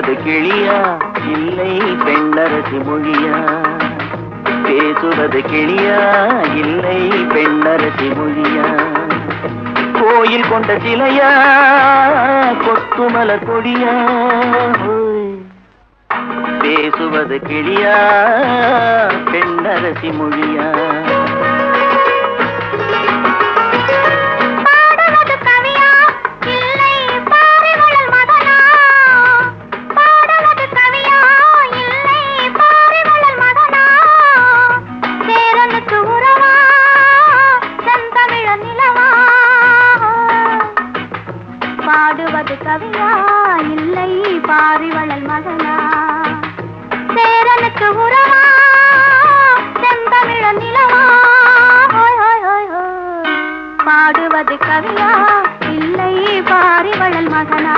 பேசுவது கிளியா இல்லை பெண்ணரசி மொழியா? பேசுவது கிளியா இல்லை பெண்ணரசி மொழியா? கோயில் கொண்ட சிலையா கொத்துமலர் கொடியா? பேசுவது கிளியா பெண்ணரசி மொழியா? பாடுவது கவியா இல்லை பாரிவளல் மகனா? சேரனுக்கு உறவா செந்தமிழ நிலவா? பாடுவது கவியா இல்லை பாரிவளல் மகனா?